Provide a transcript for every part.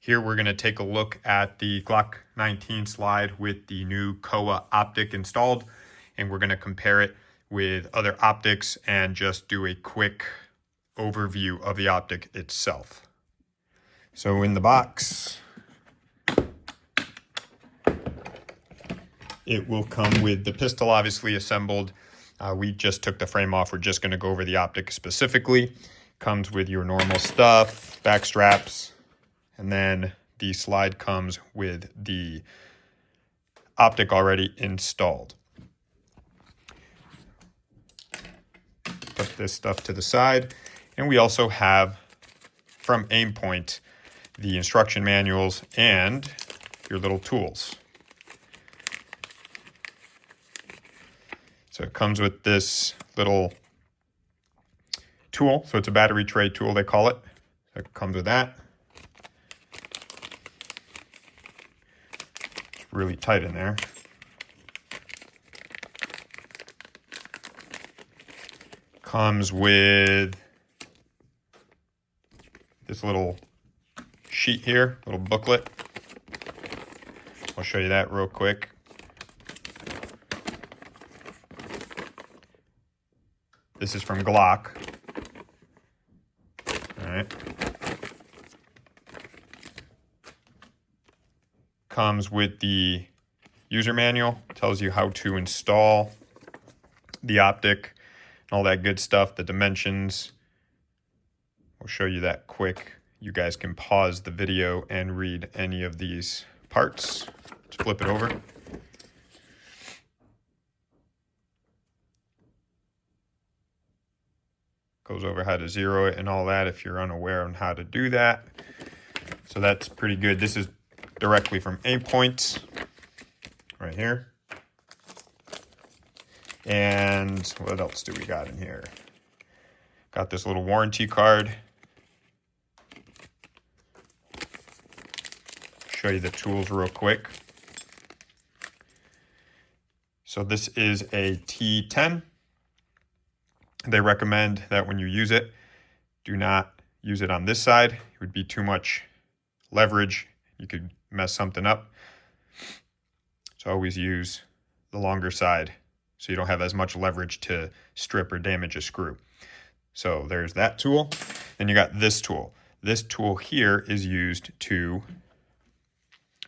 Here we're going to take a look at the Glock 19 slide with the new COA optic installed, and we're going to compare it with other optics and just do a quick overview of the optic itself. So in the box, it will come with the pistol obviously assembled. We just took the frame off. We're just going to go over the optic specifically. Comes with your normal stuff, back straps, and then the slide comes with the optic already installed. Put this stuff to the side. And we also have, from Aimpoint, the instruction manuals and your little tools. So it comes with this little tool. So it's a battery tray tool, they call it. So it comes with that. It's really tight in there. Comes with this little sheet here, little booklet. I'll show you that real quick. This is from Glock. All right. Comes with the user manual, tells you how to install the optic and all that good stuff, the dimensions. We'll show you that quick. You guys can pause the video and read any of these parts. Let's flip it over. Goes over how to zero it and all that if you're unaware on how to do that. So that's pretty good. This is directly from Aimpoint right here. And what else do we got in here? Got this little warranty card. Show you the tools real quick. So this is a T10. They recommend that when you use it, do not use it on this side. It would be too much leverage. You could mess something up. So always use the longer side so you don't have as much leverage to strip or damage a screw. So there's that tool. Then you got this tool. This tool here is used to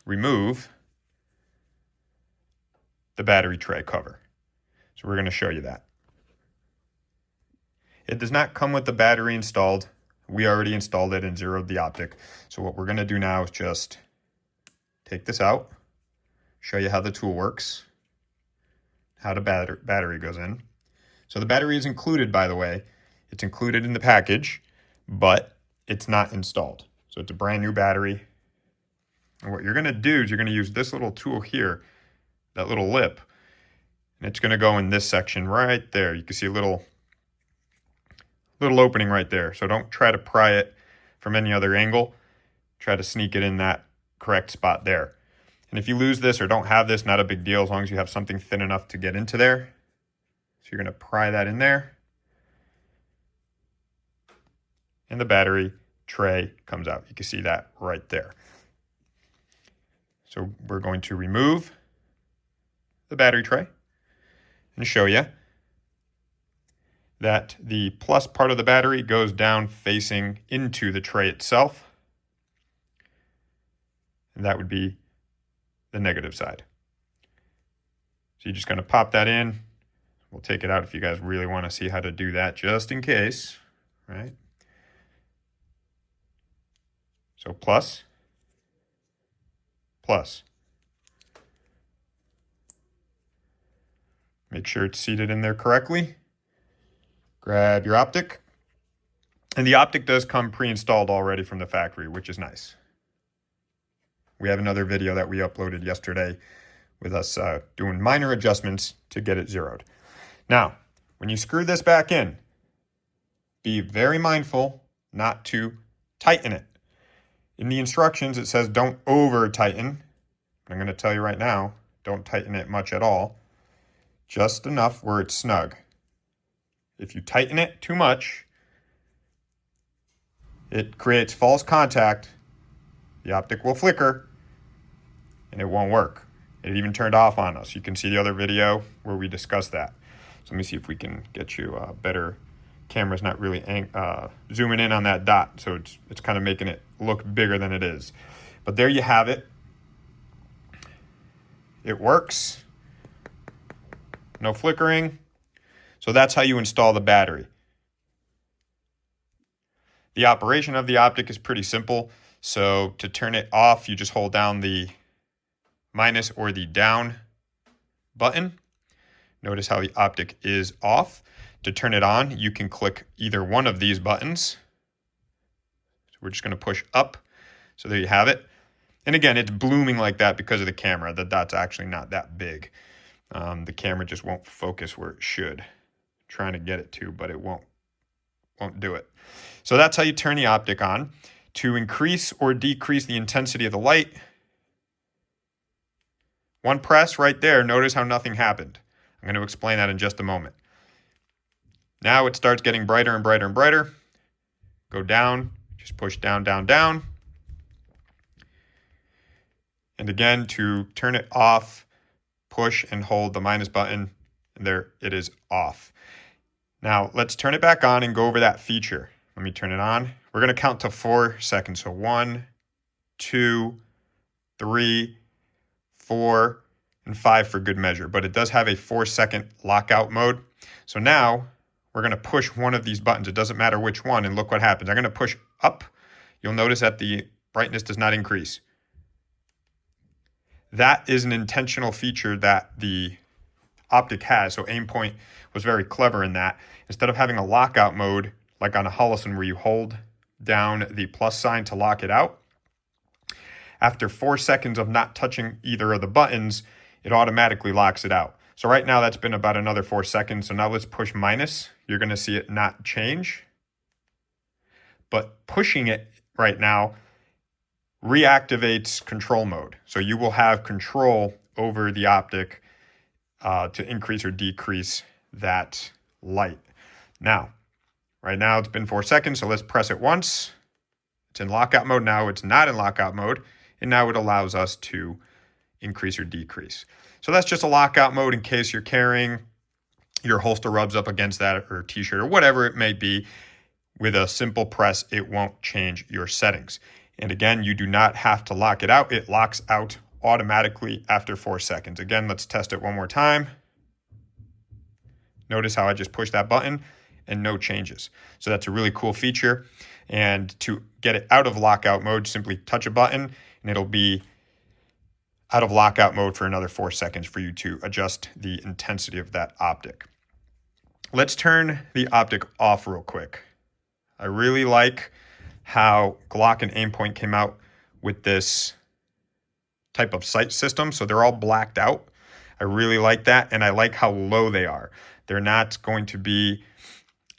remove the battery tray cover. So we're going to show you that. It does not come with the battery installed. We already installed it and zeroed the optic. So what we're going to do now is just take this out, show you how the tool works, how the battery goes in. So the battery is included, by the way. It's included in the package, but it's not installed. So it's a brand new battery. And what you're going to do is you're going to use this little tool here, that little lip, and it's going to go in this section right there. You can see a little opening right there. So don't try to pry it from any other angle. Try to sneak it in that correct spot there. And if you lose this or don't have this, not a big deal as long as you have something thin enough to get into there. So you're going to pry that in there. And the battery tray comes out. You can see that right there. So we're going to remove the battery tray and show you that the plus part of the battery goes down facing into the tray itself. And that would be the negative side. So you're just going to pop that in. We'll take it out if you guys really want to see how to do that, just in case, right? So plus, plus. Make sure it's seated in there correctly. Grab your optic. And the optic does come pre-installed already from the factory, which is nice. We have another video that we uploaded yesterday with us doing minor adjustments to get it zeroed. Now, when you screw this back in, be very mindful not to tighten it. In the instructions, it says don't over tighten. I'm going to tell you right now, don't tighten it much at all. Just enough where it's snug. If you tighten it too much, it creates false contact the optic will flicker and it won't work. It even turned off on us. You can see the other video where we discussed that. So let me see if we can get you a better. Camera's not really zooming in on that dot, so it's kind of making it look bigger than it is. But there you have it. It works. No flickering. So that's how you install the battery. The operation of the optic is pretty simple. So to turn it off, you just hold down the minus or the down button. Notice how the optic is off. To turn it on, you can click either one of these buttons. So we're just going to push up. So there you have it. And again, it's blooming like that because of the camera. The dot's actually not that big. The camera just won't focus where it should. Trying to get it to, but it won't do it. So that's how you turn the optic on. To increase or decrease the intensity of the light, one press right there, notice how nothing happened. I'm going to explain that in just a moment. Now it starts getting brighter and brighter and brighter. Go down, just push down, down, down. And again, to turn it off, push and hold the minus button, and there it is off. Now let's turn it back on and go over that feature. Let me turn it on. We're going to count to 4 seconds. So 1, 2, 3, 4, and 5 for good measure. But it does have a 4-second lockout mode. So now we're going to push one of these buttons. It doesn't matter which one. And look what happens. I'm going to push up. You'll notice that the brightness does not increase. That is an intentional feature that the optic has. So Aimpoint was very clever in that. Instead of having a lockout mode, like on a Holosun where you hold down the plus sign to lock it out, after 4 seconds of not touching either of the buttons, it automatically locks it out. So right now that's been about another 4 seconds. So now let's push minus. You're going to see it not change. But pushing it right now reactivates control mode. So you will have control over the optic to increase or decrease that light. Now, right now it's been 4 seconds, so let's press it once. It's in lockout mode. Now it's not in lockout mode, and now it allows us to increase or decrease. So that's just a lockout mode in case you're carrying your holster rubs up against that or t-shirt or whatever it may be. With a simple press, it won't change your settings. And again, you do not have to lock it out. It locks out automatically after 4 seconds. Again, let's test it one more time. Notice how I just pushed that button and no changes. So that's a really cool feature. And to get it out of lockout mode, simply touch a button and it'll be out of lockout mode for another 4 seconds for you to adjust the intensity of that optic. Let's turn the optic off real quick. I really like how Glock and Aimpoint came out with this type of sight system. So they're all blacked out. I really like that. And I like how low they are. They're not going to be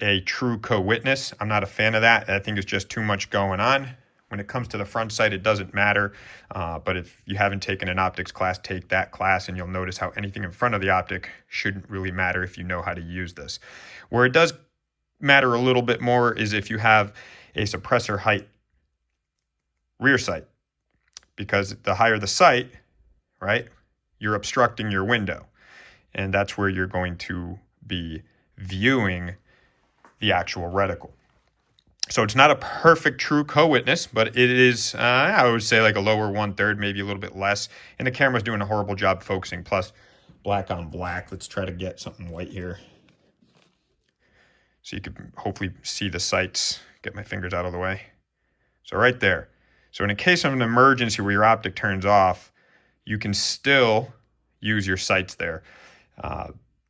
a true co-witness. I'm not a fan of that. I think it's just too much going on. When it comes to the front sight, it doesn't matter. But if you haven't taken an optics class, take that class and you'll notice how anything in front of the optic shouldn't really matter if you know how to use this. Where it does matter a little bit more is if you have a suppressor height rear sight, because the higher the sight, right, you're obstructing your window. And that's where you're going to be viewing the actual reticle. So it's not a perfect true co-witness, but it is, I would say like a lower 1/3, maybe a little bit less. And the camera's doing a horrible job focusing, plus black on black. Let's try to get something white here. So you could hopefully see the sights. Get my fingers out of the way. So right there. So in a case of an emergency where your optic turns off, you can still use your sights there.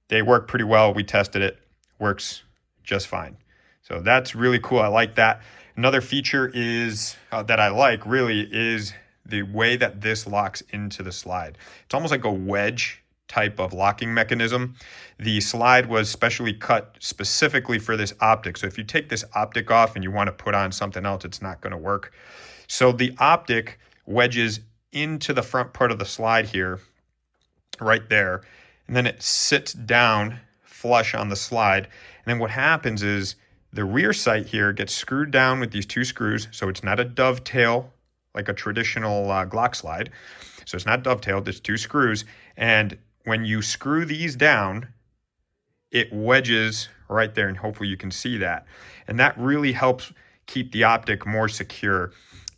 They work pretty well. We tested it. Works just fine. So that's really cool. I like that. Another feature is that I like really is the way that this locks into the slide. It's almost like a wedge type of locking mechanism. The slide was specially cut specifically for this optic. So if you take this optic off and you want to put on something else, it's not going to work. So the optic wedges into the front part of the slide here, right there, and then it sits down flush on the slide. And then what happens is the rear sight here gets screwed down with these 2 screws, so it's not a dovetail like a traditional Glock slide. So it's not dovetailed, it's 2 screws. And when you screw these down, it wedges right there, and hopefully you can see that. And that really helps keep the optic more secure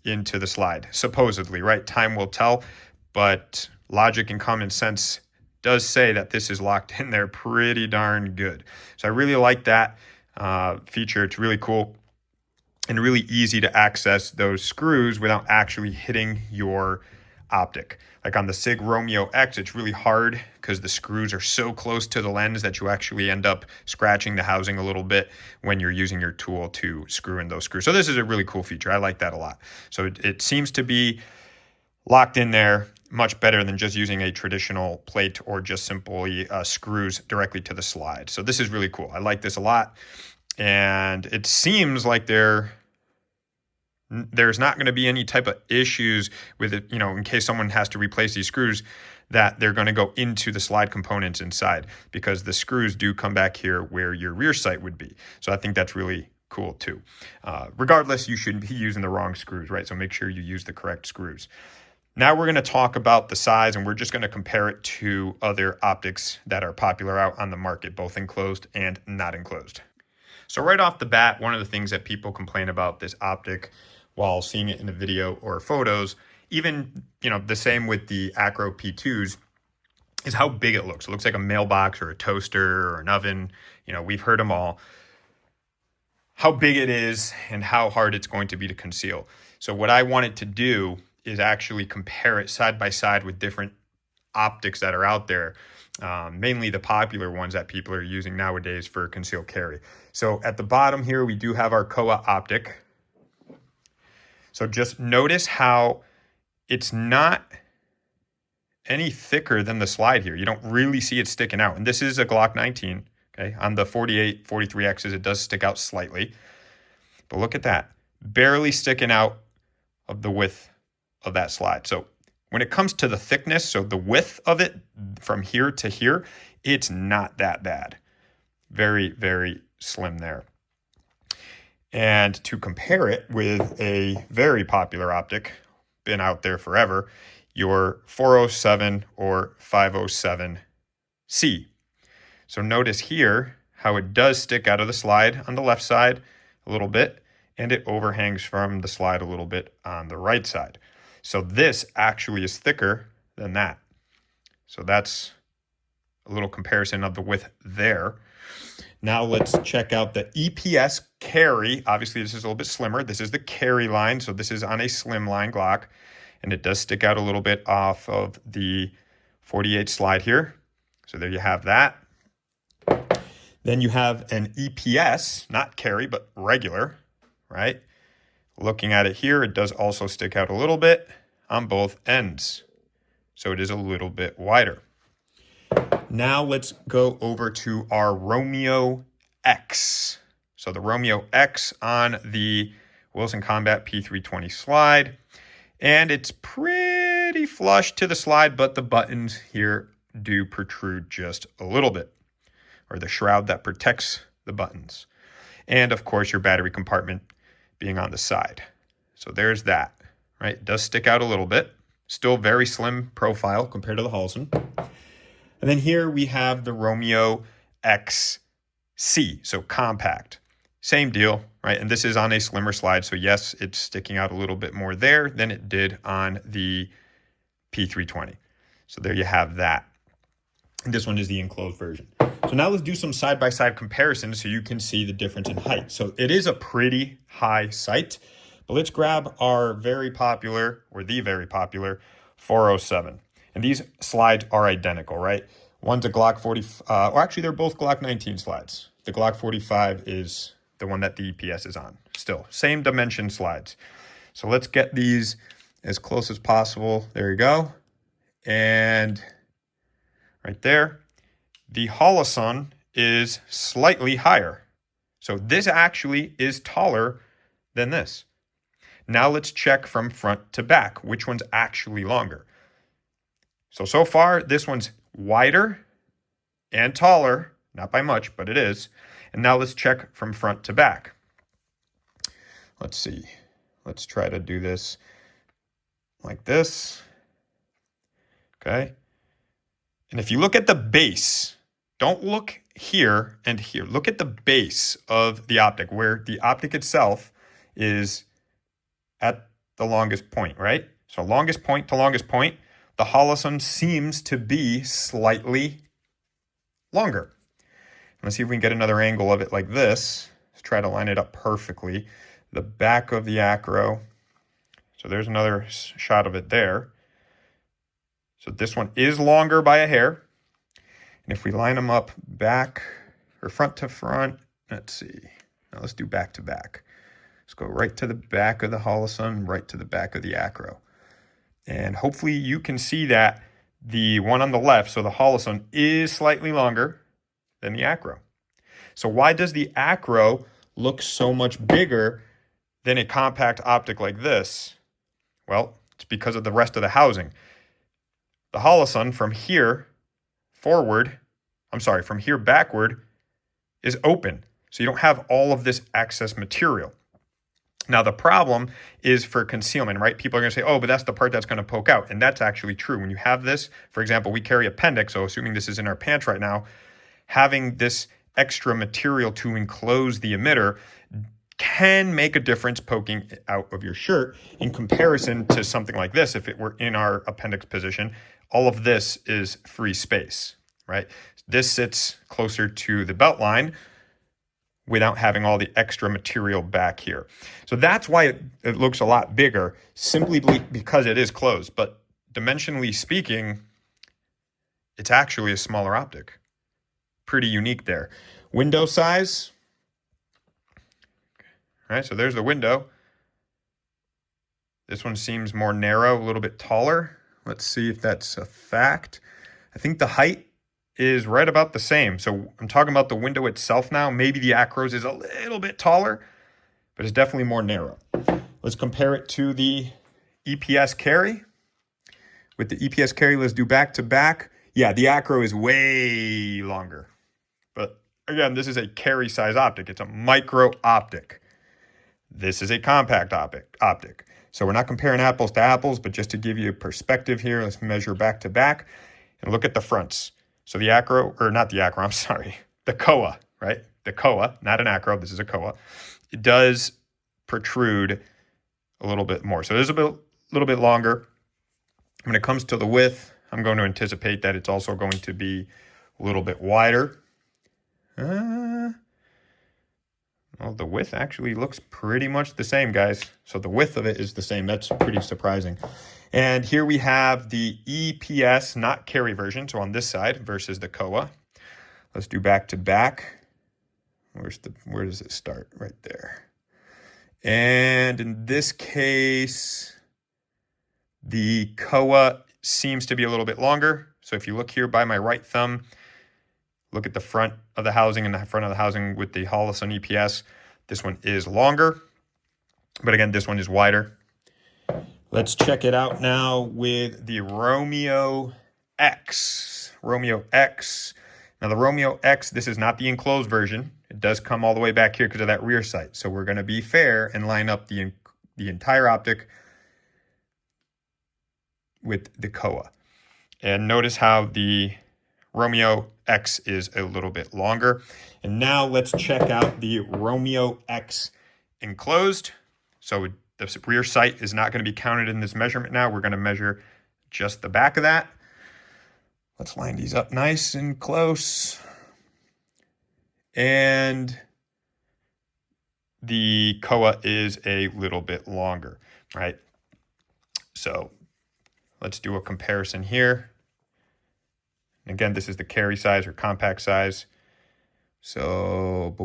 into the slide, supposedly, right? Time will tell, but logic and common sense does say that this is locked in there pretty darn good. So I really like that feature. It's really cool and really easy to access those screws without actually hitting your optic. Like on the SIG Romeo X, it's really hard because the screws are so close to the lens that you actually end up scratching the housing a little bit when you're using your tool to screw in those screws. So this is a really cool feature. I like that a lot. So it seems to be locked in there much better than just using a traditional plate or just simply screws directly to the slide. So this is really cool. I like this a lot. And it seems like there's not going to be any type of issues with it, you know, in case someone has to replace these screws, that they're going to go into the slide components inside, because the screws do come back here where your rear sight would be. So I think that's really cool too. Regardless, you shouldn't be using the wrong screws, right? So make sure you use the correct screws. Now we're going to talk about the size, and we're just going to compare it to other optics that are popular out on the market, both enclosed and not enclosed. So right off the bat, one of the things that people complain about this optic while seeing it in a video or photos, even, you know, the same with the Acro P2s, is how big it looks. It looks like a mailbox or a toaster or an oven. You know, we've heard them all. How big it is and how hard it's going to be to conceal. So what I wanted to do is actually compare it side by side with different optics that are out there, mainly the popular ones that people are using nowadays for concealed carry. So at the bottom here, we do have our COA optic. So just notice how it's not any thicker than the slide here. You don't really see it sticking out. And this is a Glock 19, okay? On the 48, 43Xs, it does stick out slightly. But look at that. Barely sticking out of the width of that slide. So when it comes to the thickness, so the width of it from here to here, it's not that bad. Very, very slim there. And to compare it with a very popular optic, been out there forever, your 407 or 507C. So notice here how it does stick out of the slide on the left side a little bit, and it overhangs from the slide a little bit on the right side. So this actually is thicker than that. So that's a little comparison of the width there. Now let's check out the EPS carry. Obviously, this is a little bit slimmer. This is the carry line. So this is on a slim line Glock, and it does stick out a little bit off of the 48 slide here. So there you have that. Then you have an EPS, not carry, but regular, right? Looking at it here, it does also stick out a little bit on both ends. So it is a little bit wider. Now let's go over to our Romeo X. So the Romeo X on the Wilson Combat P320 slide. And it's pretty flush to the slide, but the buttons here do protrude just a little bit, or the shroud that protects the buttons. And of course, your battery compartment being on the side. So there's that, right? It does stick out a little bit. Still very slim profile compared to the Halston. And then here we have the Romeo XC, so compact. Same deal, right? And this is on a slimmer slide. So yes, it's sticking out a little bit more there than it did on the P320. So there you have that. And this one is the enclosed version. So now let's do some side-by-side comparisons so you can see the difference in height. So it is a pretty high sight, but let's grab our very popular, or the very popular 407. And these slides are identical, right? One's a Glock 40, or actually they're both Glock 19 slides. The Glock 45 is the one that the EPS is on. Still, same dimension slides. So let's get these as close as possible. There you go. And right there, the Holosun is slightly higher. So this actually is taller than this. Now let's check from front to back, which one's actually longer. So far, this one's wider and taller, not by much, but it is. And now let's check from front to back. Let's see. Let's try to do this like this. Okay. And if you look at the base, don't look here and here. Look at the base of the optic, where the optic itself is at the longest point, right? So longest point to longest point, the holosun seems to be slightly longer. Let's see if we can get another angle of it like this. Let's try to line it up perfectly. The back of the acro. So there's another shot of it there. So this one is longer by a hair. And if we line them up back or front to front, let's see. Now let's do back to back. Let's go right to the back of the holosun, right to the back of the acro. And hopefully you can see that the one on the left, so the holosun, is slightly longer than the acro. So why does the acro look so much bigger than a compact optic like this? Well, it's because of the rest of the housing. The holosun from here forward, from here backward is open. So you don't have all of this excess material. Now the problem is for concealment, right? People are going to say, oh, but that's the part that's going to poke out. And that's actually true. When you have this, for example, we carry appendix. So assuming this is in our pants right now, having this extra material to enclose the emitter can make a difference poking out of your shirt in comparison to something like this. If it were in our appendix position, all of this is free space, right? This sits closer to the belt line without having all the extra material back here. So that's why it looks a lot bigger, simply because it is closed. But dimensionally speaking, it's actually a smaller optic. Pretty unique there. Window size. All right, so there's the window. This one seems more narrow, a little bit taller. Let's see if that's a fact. I think the height is right about the same. So I'm talking about the window itself now. Maybe the acros is a little bit taller, but it's definitely more narrow. Let's compare it to the EPS carry. With the EPS carry, let's do back to back. Yeah, the acro is way longer. But again, this is a carry size optic. It's a micro optic. This is a compact optic. So we're not comparing apples to apples, but just to give you a perspective here, let's measure back to back and look at the fronts. So the acro, or not the acro, I'm sorry, the COA, right? The COA, not an acro, this is a COA. It does protrude a little bit more. So it is a little bit longer. When it comes to the width, I'm going to anticipate that it's also going to be a little bit wider. Well, the width actually looks pretty much the same, guys. So the width of it is the same. That's pretty surprising. And here we have the EPS, not carry version. So on this side versus the COA. Let's do back to back. Where does it start? Right there. And in this case, the COA seems to be a little bit longer. So if you look here by my right thumb, look at the front of the housing and the front of the housing with the holosun EPS. This one is longer, but again, this one is wider. Let's check it out now with the Romeo X. Romeo X. Now the Romeo X, this is not the enclosed version. It does come all the way back here because of that rear sight. So we're going to be fair and line up the entire optic with the COA. And notice how the Romeo X is a little bit longer. And now let's check out the Romeo X enclosed. So the rear sight is not going to be counted in this measurement now. We're going to measure just the back of that. Let's line these up nice and close. And the COA is a little bit longer, right? So let's do a comparison here. And again, this is the carry size or compact size. So,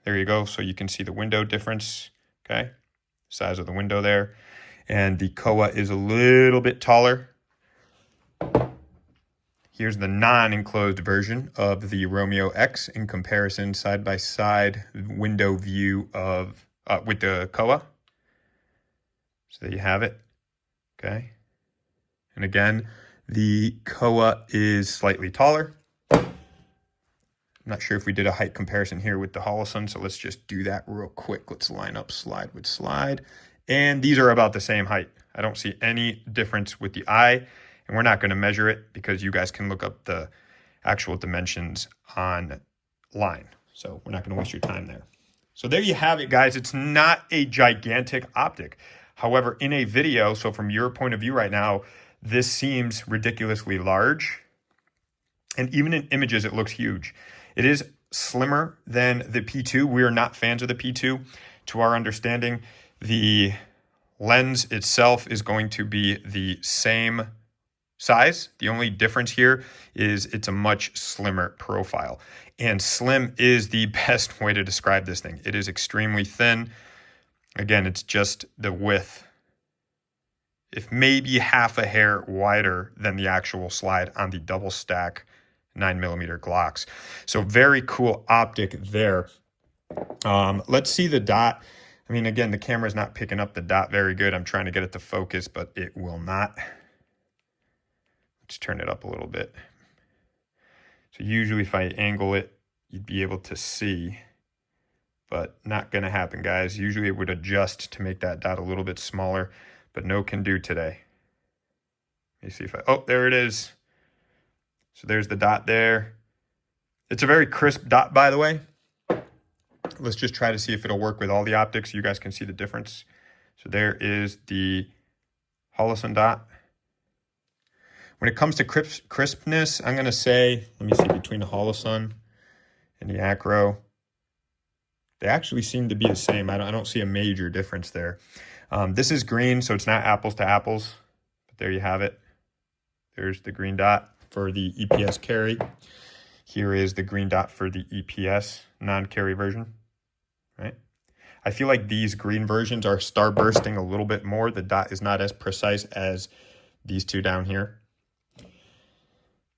there you go. So you can see the window difference, okay? Size of the window there. And the COA is a little bit taller. Here's the non-enclosed version of the Romeo X in comparison side by side window view of with the COA. So there you have it, okay? And again, the COA is slightly taller. I'm not sure if we did a height comparison here with the holosun, so let's just do that real quick. Let's line up slide with slide. And these are about the same height. I don't see any difference with the eye, and we're not going to measure it because you guys can look up the actual dimensions online. So we're not going to waste your time there. So there you have it, guys. It's not a gigantic optic. However, in a video, so from your point of view right now, this seems ridiculously large. And even in images, it looks huge. It is slimmer than the P2. We are not fans of the P2. To our understanding, the lens itself is going to be the same size. The only difference here is it's a much slimmer profile. And slim is the best way to describe this thing. It is extremely thin. Again, it's just the width, if maybe half a hair wider than the actual slide on the double stack 9mm Glocks. So very cool optic there. Let's see the dot. I mean, again, the camera's not picking up the dot very good. I'm trying to get it to focus, but it will not. Let's turn it up a little bit. So usually if I angle it, you'd be able to see, but not going to happen, guys. Usually it would adjust to make that dot a little bit smaller, but no can do today. Let me see if oh, there it is. So there's the dot there. It's a very crisp dot, by the way. Let's just try to see if it'll work with all the optics. You guys can see the difference. So there is the Holosun dot. When it comes to crispness, I'm going to say, let me see, between the Holosun and the Acro, they actually seem to be the same. I don't see a major difference there. This is green, so it's not apples to apples. But there you have it. There's the green dot for the EPS carry. Here is the green dot for the EPS non-carry version, right? I feel like these green versions are starbursting a little bit more. The dot is not as precise as these two down here.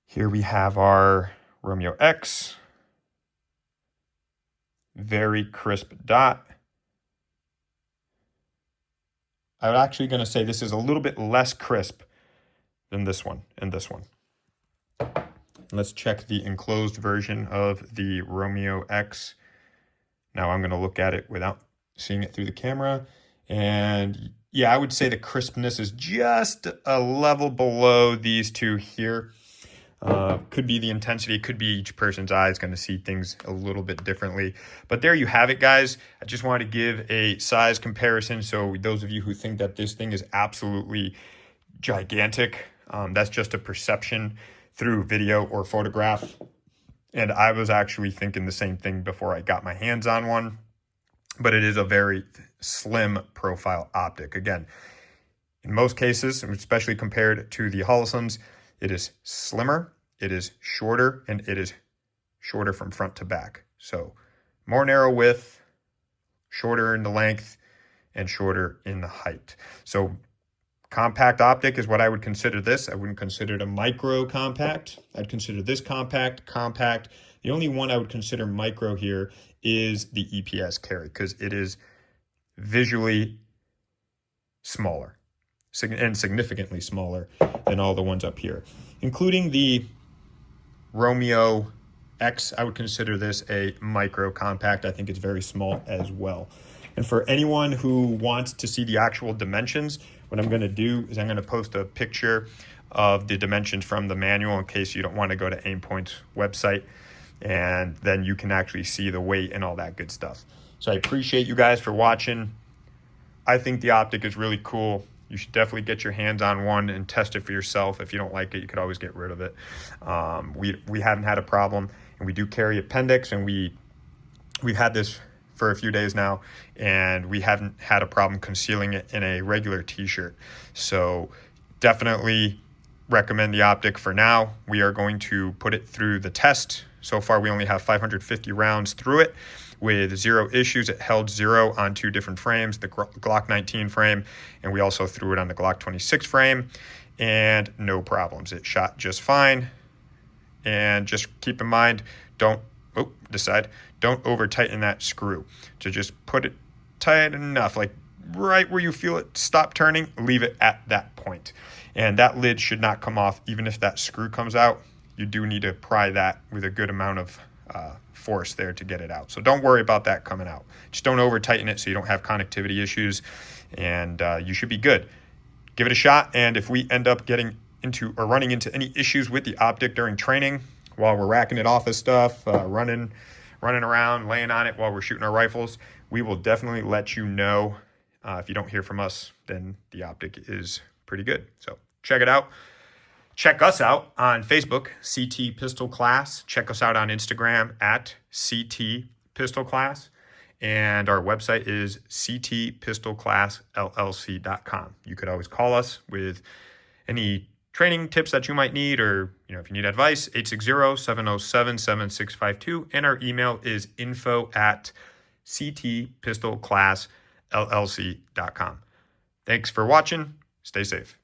Here we have our Romeo X. Very crisp dot. I'm actually going to say this is a little bit less crisp than this one and this one. Let's check the enclosed version of the Romeo X. Now I'm going to look at it without seeing it through the camera. And yeah, I would say the crispness is just a level below these two here. Could be the intensity, could be each person's eye is going to see things a little bit differently. But there you have it, guys. I just wanted to give a size comparison. So those of you who think that this thing is absolutely gigantic, that's just a perception through video or photograph. And I was actually thinking the same thing before I got my hands on one. But it is a very slim profile optic. Again, in most cases, especially compared to the Holosuns, it is slimmer, it is shorter, and it is shorter from front to back. So more narrow width, shorter in the length, and shorter in the height. So compact optic is what I would consider this. I wouldn't consider it a micro compact. I'd consider this compact. The only one I would consider micro here is the EPS carry because it is visually smaller and significantly smaller than all the ones up here, including the Romeo X. I would consider this a micro compact. I think it's very small as well. And for anyone who wants to see the actual dimensions, what I'm going to do is I'm going to post a picture of the dimensions from the manual in case you don't want to go to Aimpoint's website, and then you can actually see the weight and all that good stuff. So I appreciate you guys for watching. I think the optic is really cool. You should definitely get your hands on one and test it for yourself. If you don't like it, you could always get rid of it. We haven't had a problem, and we do carry appendix, and we've had this for a few days now, and we haven't had a problem concealing it in a regular t-shirt. So definitely recommend the optic for now. We are going to put it through the test. So far, we only have 550 rounds through it with 0 issues. It held 0 on 2 different frames, the Glock 19 frame, and we also threw it on the Glock 26 frame, and no problems. It shot just fine. And just keep in mind, don't over tighten that screw. So just put it tight enough, like right where you feel it stop turning, leave it at that point. And that lid should not come off even if that screw comes out. You do need to pry that with a good amount of force there to get it out. So don't worry about that coming out. Just don't over tighten it so you don't have connectivity issues, and you should be good. give it a shot. And if we end up getting into or running into any issues with the optic during training, while we're racking it off as stuff, running around, laying on it while we're shooting our rifles, we will definitely let you know. If you don't hear from us, then the optic is pretty good. So check it out. Check us out on Facebook, CT Pistol Class. Check us out on Instagram at CT Pistol Class. And our website is ctpistolclassllc.com. You could always call us with any training tips that you might need, or if you need advice, 860-707-7652. And our email is info@ctpistolclassllc.com. Thanks for watching. Stay safe.